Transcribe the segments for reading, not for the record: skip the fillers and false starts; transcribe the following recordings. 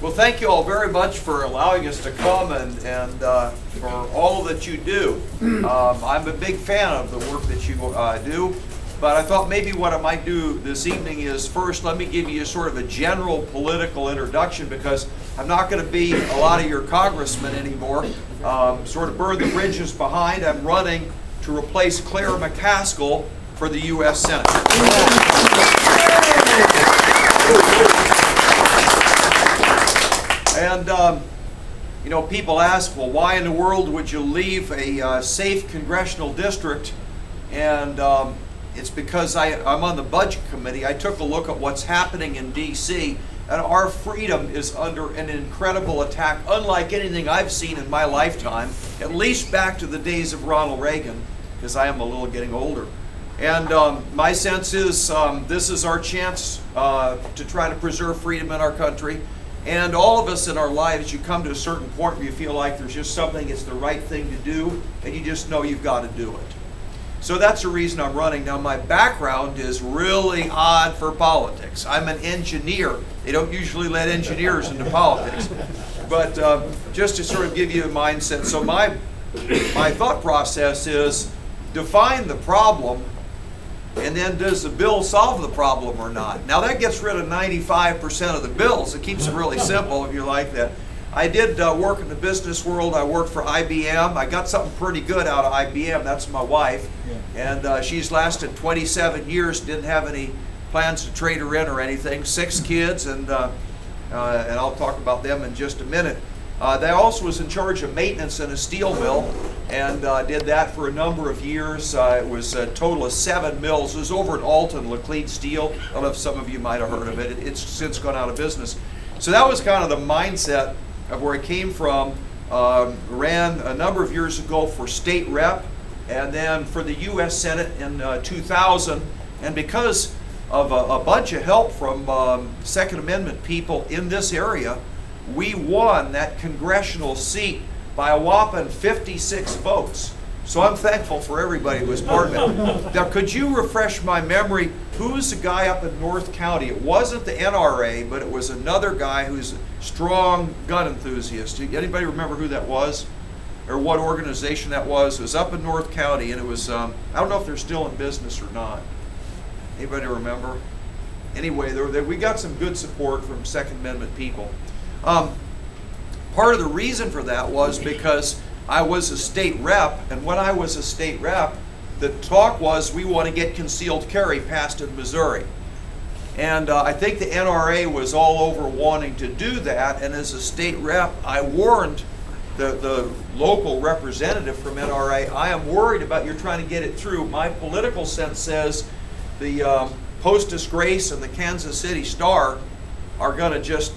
Well, thank you all very much for allowing us to come and for all that you do. I'm a big fan of the work that you do, but I thought maybe what I might do this evening is first let me give you sort of a general political introduction, because I'm not going to be a lot of your congressmen anymore. Sort of burn the bridges behind. I'm running to replace Claire McCaskill for the U.S. Senate. And, you know, people ask, well, why in the world would you leave a safe congressional district? And it's because I'm on the budget committee. I took a look at what's happening in D.C., and our freedom is under an incredible attack, unlike anything I've seen in my lifetime, at least back to the days of Ronald Reagan, because I am a little getting older. And my sense is this is our chance to try to preserve freedom in our country. And all of us in our lives, you come to a certain point where you feel like there's just something, it's the right thing to do, and you just know you've got to do it. So that's the reason I'm running. Now, my background is really odd for politics. I'm an engineer. They don't usually let engineers into politics. But just to sort of give you a mindset, so my thought process is define the problem, and then does the bill solve the problem or not? Now that gets rid of 95% of the bills. It keeps it really simple if you like that. I did work in the business world. I worked for IBM. I got something pretty good out of IBM. That's my wife. Yeah. And she's lasted 27 years, didn't have any plans to trade her in or anything. 6 kids, and I'll talk about them in just a minute. They also was in charge of maintenance in a steel mill, and did that for a number of years. It was a total of 7 mills. It was over in Alton, Laclede Steel. I don't know if some of you might have heard of it. It's since gone out of business. So that was kind of the mindset of where I came from. Ran a number of years ago for state rep, and then for the U.S. Senate in 2000. And because of a bunch of help from Second Amendment people in this area, we won that congressional seat by a whopping 56 votes. So I'm thankful for everybody who was part of it. Now, could you refresh my memory? Who's the guy up in North County? It wasn't the NRA, but it was another guy who's a strong gun enthusiast. Anybody remember who that was? Or what organization that was? It was up in North County, and it was, I don't know if they're still in business or not. Anybody remember? Anyway, we got some good support from Second Amendment people. Part of the reason for that was because I was a state rep, and when I was a state rep, the talk was we want to get concealed carry passed in Missouri. And I think the NRA was all over wanting to do that, and as a state rep, I warned the local representative from NRA, I am worried about you're trying to get it through. My political sense says the Post-Disgrace and the Kansas City Star are going to just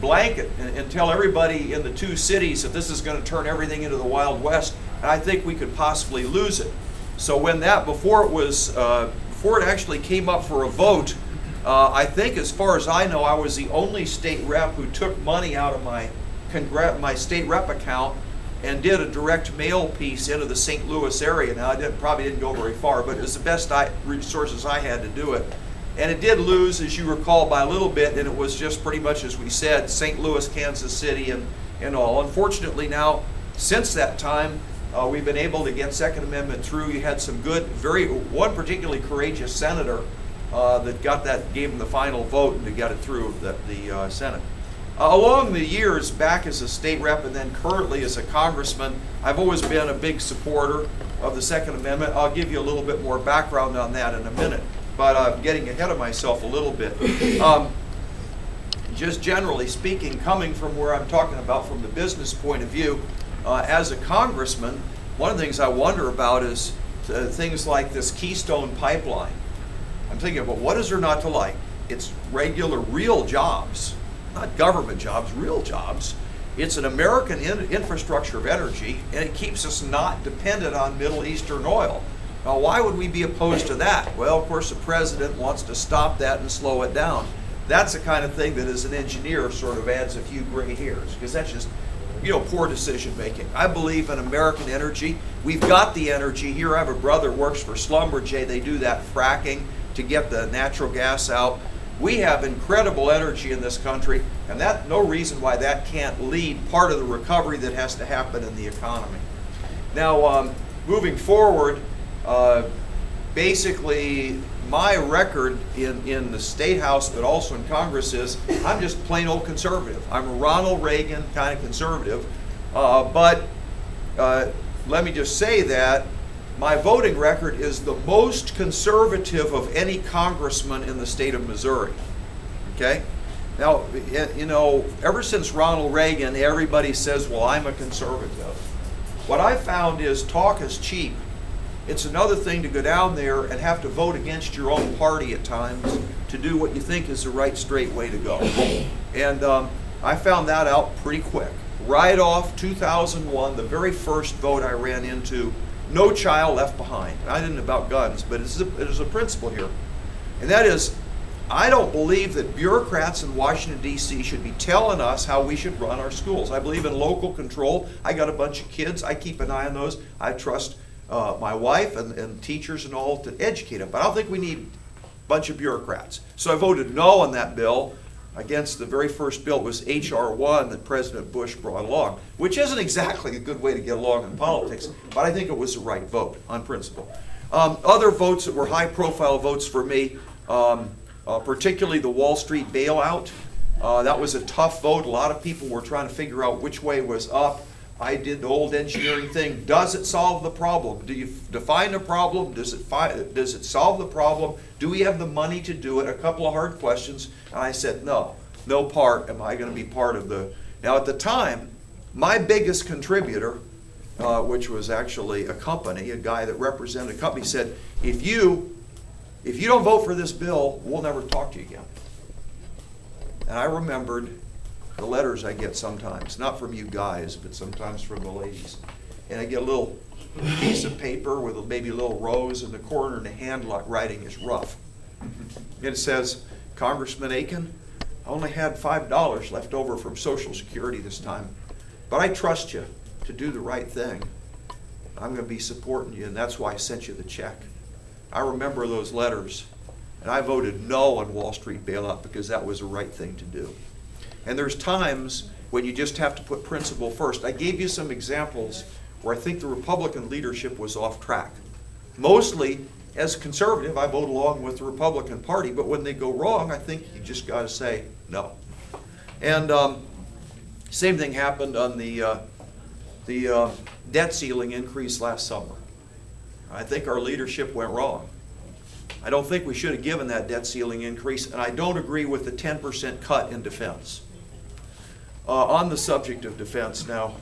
blanket and tell everybody in the 2 cities that this is going to turn everything into the Wild West, and I think we could possibly lose it. So when that, before it actually came up for a vote, I think as far as I know, I was the only state rep who took money out of my state rep account and did a direct mail piece into the St. Louis area. Now I probably didn't go very far, but it was the best resources I had to do it. And it did lose, as you recall, by a little bit, and it was just pretty much as we said, St. Louis, Kansas City, and all. Unfortunately now, since that time, we've been able to get Second Amendment through. You had some good, one particularly courageous senator that gave him the final vote and to get it through the Senate. Along the years, back as a state rep and then currently as a congressman, I've always been a big supporter of the Second Amendment. I'll give you a little bit more background on that in a minute, but I'm getting ahead of myself a little bit. Just generally speaking, coming from where I'm talking about from the business point of view, as a congressman, one of the things I wonder about is things like this Keystone Pipeline. I'm thinking, well, what is there not to like? It's regular, real jobs. Not government jobs, real jobs. It's an American infrastructure of energy, and it keeps us not dependent on Middle Eastern oil. Now, why would we be opposed to that? Well, of course, the president wants to stop that and slow it down. That's the kind of thing that, as an engineer, sort of adds a few gray hairs, because that's just, poor decision making. I believe in American energy. We've got the energy here. I have a brother who works for Schlumberger. They do that fracking to get the natural gas out. We have incredible energy in this country, and that no reason why that can't lead part of the recovery that has to happen in the economy. Now, moving forward, basically my record in the State House, but also in Congress, is I'm just plain old conservative. I'm a Ronald Reagan kind of conservative, but let me just say that my voting record is the most conservative of any congressman in the state of Missouri. Okay? Now, you know, ever since Ronald Reagan, everybody says, well, I'm a conservative. What I found is talk is cheap. It's another thing to go down there and have to vote against your own party at times to do what you think is the right, straight way to go. And I found that out pretty quick. Right off 2001, the very first vote I ran into, no child left behind. I didn't about guns, but there's a principle here. And that is, I don't believe that bureaucrats in Washington, D.C. should be telling us how we should run our schools. I believe in local control. I got a bunch of kids. I keep an eye on those. I trust my wife and teachers and all to educate them. But I don't think we need a bunch of bureaucrats. So I voted no on that bill against the very first bill. It was H.R. 1 that President Bush brought along, which isn't exactly a good way to get along in politics, but I think it was the right vote on principle. Other votes that were high-profile votes for me, particularly the Wall Street bailout. That was a tough vote. A lot of people were trying to figure out which way was up. I did the old engineering thing. Does it solve the problem? Do you define the problem? Does it solve the problem? Do we have the money to do it? A couple of hard questions. And I said, no. No part am I going to be part of the... Now at the time, my biggest contributor, which was actually a company, a guy that represented a company, said, if you don't vote for this bill, we'll never talk to you again. And I remembered the letters I get sometimes, not from you guys, but sometimes from the ladies. And I get a little piece of paper with maybe a little rose in the corner, and the handwriting is rough. It says, Congressman Akin, I only had $5 left over from Social Security this time, but I trust you to do the right thing. I'm going to be supporting you, and that's why I sent you the check. I remember those letters, and I voted no on Wall Street bailout because that was the right thing to do. And there's times when you just have to put principle first. I gave you some examples where I think the Republican leadership was off track. Mostly, as a conservative, I vote along with the Republican Party, but when they go wrong, I think you just got to say no. And same thing happened on the debt ceiling increase last summer. I think our leadership went wrong. I don't think we should have given that debt ceiling increase, and I don't agree with the 10% cut in defense. On the subject of defense now,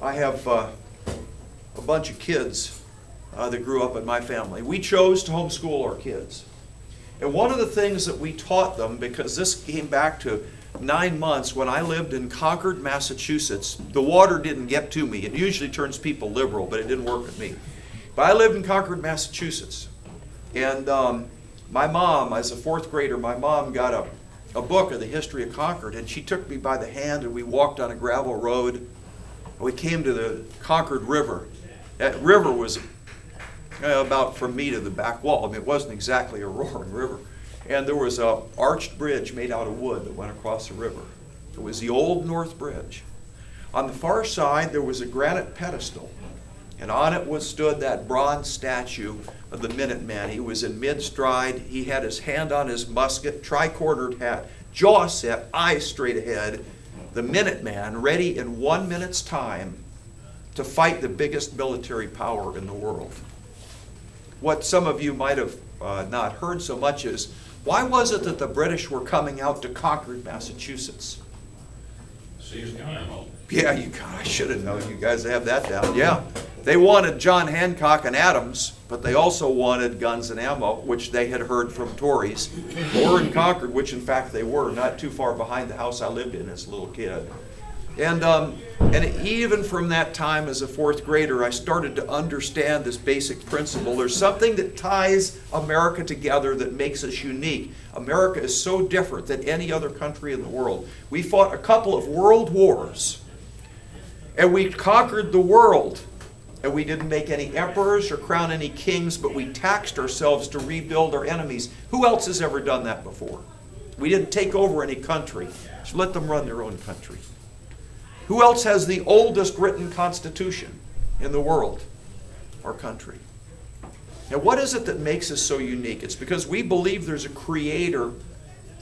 I have a bunch of kids that grew up in my family. We chose to homeschool our kids. And one of the things that we taught them, because this came back to 9 months when I lived in Concord, Massachusetts, the water didn't get to me. It usually turns people liberal, but it didn't work with me. But I lived in Concord, Massachusetts. And my mom, as a 4th grader, my mom got a book of the history of Concord, and she took me by the hand, and we walked on a gravel road, and we came to the Concord River. That river was about from me to the back wall. I mean, it wasn't exactly a roaring river. And there was an arched bridge made out of wood that went across the river. It was the Old North Bridge. On the far side, there was a granite pedestal, and on it stood that bronze statue of the Minuteman. He was in mid-stride. He had his hand on his musket, tri-cornered hat, jaw set, eyes straight ahead. The Minuteman, ready in 1 minute's time to fight the biggest military power in the world. What some of you might have not heard so much is, why was it that the British were coming out to Concord, Massachusetts? Seizing ammo. Yeah, I should have known. You guys have that down. Yeah. They wanted John Hancock and Adams, but they also wanted guns and ammo, which they had heard from Tories. Or in Concord, which in fact they were, not too far behind the house I lived in as a little kid. And even from that time as a 4th grader, I started to understand this basic principle. There's something that ties America together that makes us unique. America is so different than any other country in the world. We fought a couple of world wars, and we conquered the world. And we didn't make any emperors or crown any kings, but we taxed ourselves to rebuild our enemies. Who else has ever done that before? We didn't take over any country. Just let them run their own country. Who else has the oldest written constitution in the world? Our country. Now, what is it that makes us so unique? It's because we believe there's a creator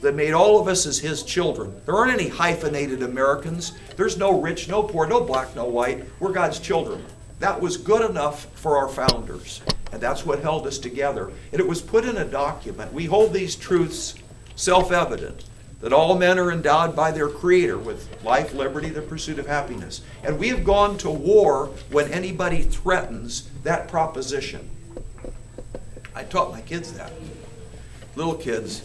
that made all of us as his children. There aren't any hyphenated Americans. There's no rich, no poor, no black, no white. We're God's children. That was good enough for our founders, and that's what held us together. And it was put in a document. We hold these truths self-evident, that all men are endowed by their Creator with life, liberty, the pursuit of happiness. And we have gone to war when anybody threatens that proposition. I taught my kids that. Little kids,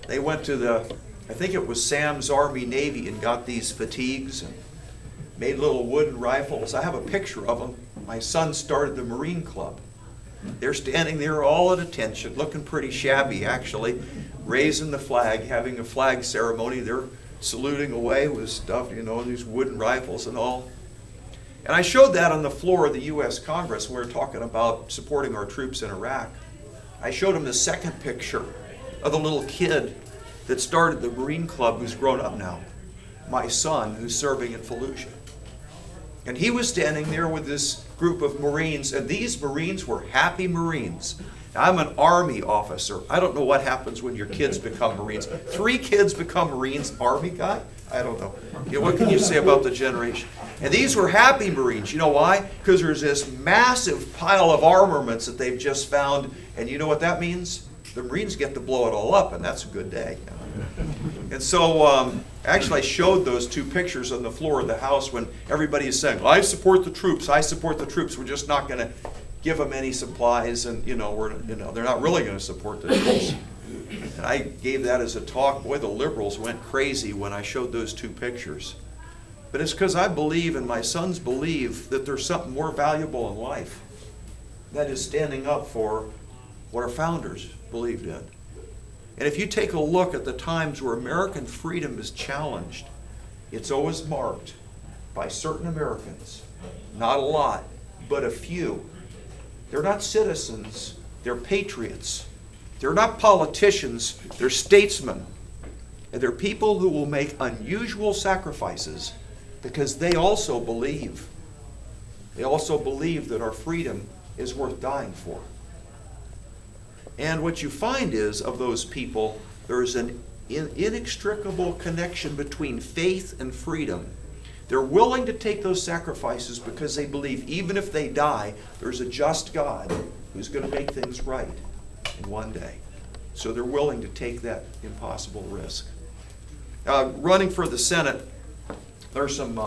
they went to I think it was Sam's Army Navy, and got these fatigues and made little wooden rifles. I have a picture of them. My son started the Marine Club. They're standing there all at attention, looking pretty shabby actually, raising the flag, having a flag ceremony. They're saluting away with stuff, you know, these wooden rifles and all. And I showed that on the floor of the U.S. Congress when we were talking about supporting our troops in Iraq. I showed them the second picture of the little kid that started the Marine Club, who's grown up now. My son, who's serving in Fallujah. And he was standing there with this group of Marines, and these Marines were happy Marines. Now, I'm an Army officer. I don't know what happens when your kids become Marines. 3 kids become Marines, Army guy? I don't know. You know, what can you say about the generation? And these were happy Marines. You know why? Because there's this massive pile of armaments that they've just found, and you know what that means? The Marines get to blow it all up, and that's a good day. And so, actually I showed those 2 pictures on the floor of the House when everybody is saying, I support the troops, I support the troops. We're just not going to give them any supplies, and they're not really going to support the troops. And I gave that as a talk. Boy, the liberals went crazy when I showed those 2 pictures. But it's because I believe, and my sons believe, that there's something more valuable in life. That is standing up for what our founders believed in. And if you take a look at the times where American freedom is challenged, it's always marked by certain Americans. Not a lot, but a few. They're not citizens, they're patriots. They're not politicians, they're statesmen. And they're people who will make unusual sacrifices because they also believe. They also believe that our freedom is worth dying for. And what you find is, of those people, there's an inextricable connection between faith and freedom. They're willing to take those sacrifices because they believe even if they die, there's a just God who's going to make things right in one day. So they're willing to take that impossible risk. Running for the Senate, there's some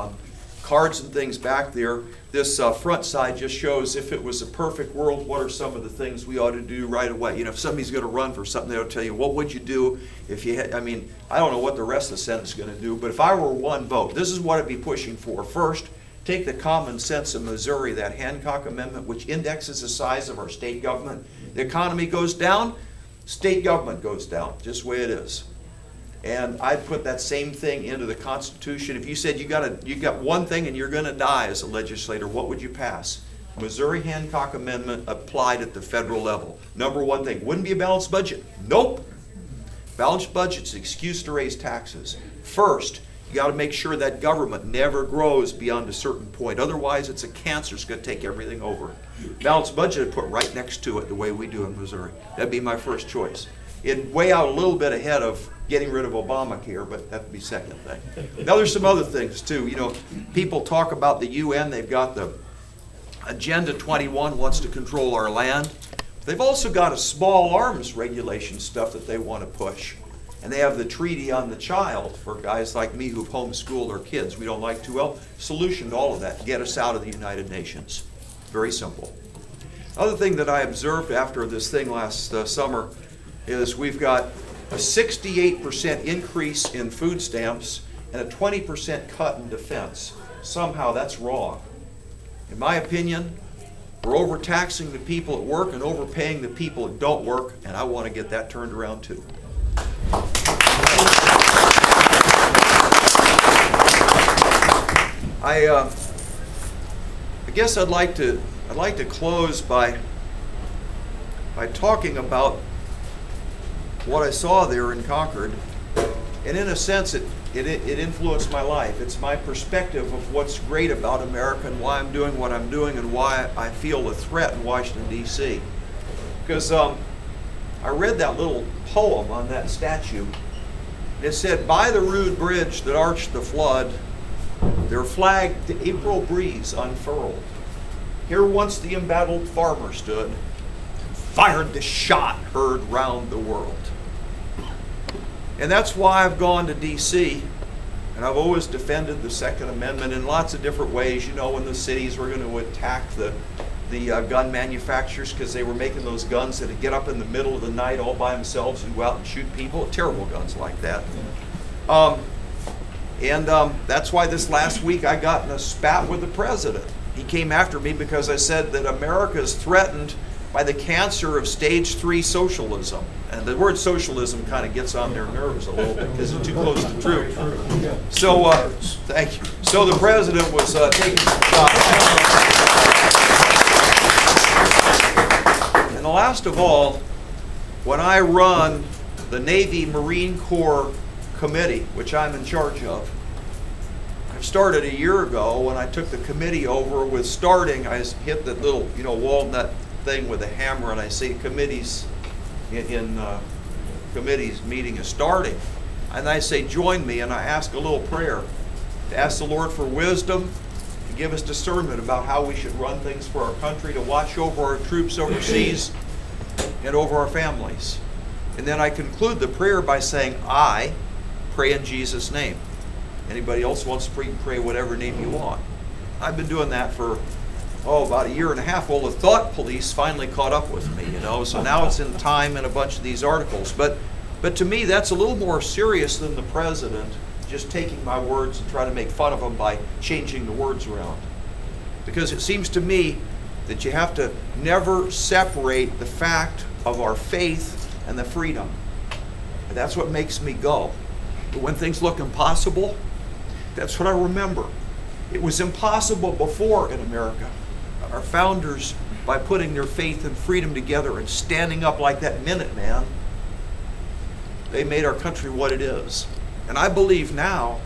cards and things back there. This front side just shows if it was a perfect world, what are some of the things we ought to do right away. You know, if somebody's going to run for something, they'll tell you, what would you do if you had, I mean, I don't know what the rest of the Senate's going to do, but if I were one vote, this is what I'd be pushing for. First, take the common sense of Missouri, that Hancock Amendment, which indexes the size of our state government. The economy goes down, state government goes down, just the way it is. And I'd put that same thing into the Constitution. If you said you got one thing and you're going to die as a legislator, what would you pass? Missouri Hancock Amendment applied at the federal level. Number one thing, wouldn't be a balanced budget. Nope. Balanced budget's an excuse to raise taxes. First, you got to make sure that government never grows beyond a certain point. Otherwise, it's a cancer. It's going to take everything over. Balanced budget, I'd put right next to it the way we do in Missouri. That'd be my first choice. It'd weigh out a little bit ahead of getting rid of Obamacare, but that'd be second thing. Now there's some other things too. You know, people talk about the UN. They've got the Agenda 21 wants to control our land. They've also got a small arms regulation stuff that they want to push. And they have the Treaty on the Child for guys like me who've homeschooled our kids. We don't like to. Well, solution to all of that, get us out of the United Nations. Very simple. Other thing that I observed after this thing last summer is we've got a 68% increase in food stamps and a 20% cut in defense. Somehow that's wrong. In my opinion, we're overtaxing the people at work and overpaying the people that don't work, and I want to get that turned around too. I guess I'd like to I'd like to close by talking about what I saw there in Concord. And in a sense, it influenced my life. It's my perspective of what's great about America and why I'm doing what I'm doing and why I feel a threat in Washington, D.C. Because I read that little poem on that statue. It said, "By the rude bridge that arched the flood, their flag the April breeze unfurled. Here once the embattled farmer stood, fired the shot heard round the world." And that's why I've gone to D.C. and I've always defended the Second Amendment in lots of different ways. You know, when the cities were going to attack the gun manufacturers because they were making those guns that would get up in the middle of the night all by themselves and go out and shoot people. Terrible guns like that. That's why this last week I got in a spat with the president. He came after me because I said that America is threatened by the cancer of stage 3 socialism. And the word socialism kind of gets on their nerves a little bit because it's too close to truth. So, thank you. So the president was taking some shots. And the last of all, when I run the Navy Marine Corps committee, which I'm in charge of, I started a year ago when I took the committee over with starting, I hit that little, walnut thing with a hammer and I say committees committee's meeting is starting, and I say join me, and I ask a little prayer to ask the Lord for wisdom, to give us discernment about how we should run things for our country, to watch over our troops overseas and over our families. And then I conclude the prayer by saying, I pray in Jesus' name. Anybody else wants to pray whatever name you want. I've been doing that for about a year and a half. Well, the thought police finally caught up with me, so now it's in Time and a bunch of these articles. But to me, that's a little more serious than the president just taking my words and trying to make fun of them by changing the words around. Because it seems to me that you have to never separate the fact of our faith and the freedom. And that's what makes me go. But when things look impossible, that's what I remember. It was impossible before in America. Our founders, by putting their faith and freedom together and standing up like that Minuteman, they made our country what it is. And I believe now,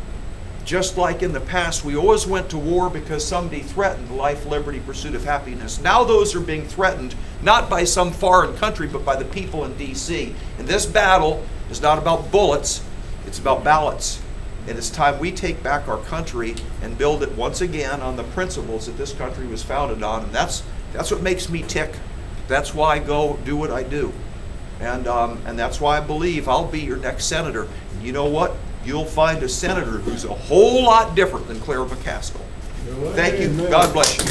just like in the past, we always went to war because somebody threatened life, liberty, pursuit of happiness. Now those are being threatened, not by some foreign country, but by the people in D.C. And this battle is not about bullets, it's about ballots. And it's time we take back our country and build it once again on the principles that this country was founded on. And that's what makes me tick. That's why I go do what I do. And that's why I believe I'll be your next senator. And you know what? You'll find a senator who's a whole lot different than Claire McCaskill. Thank you. God bless you.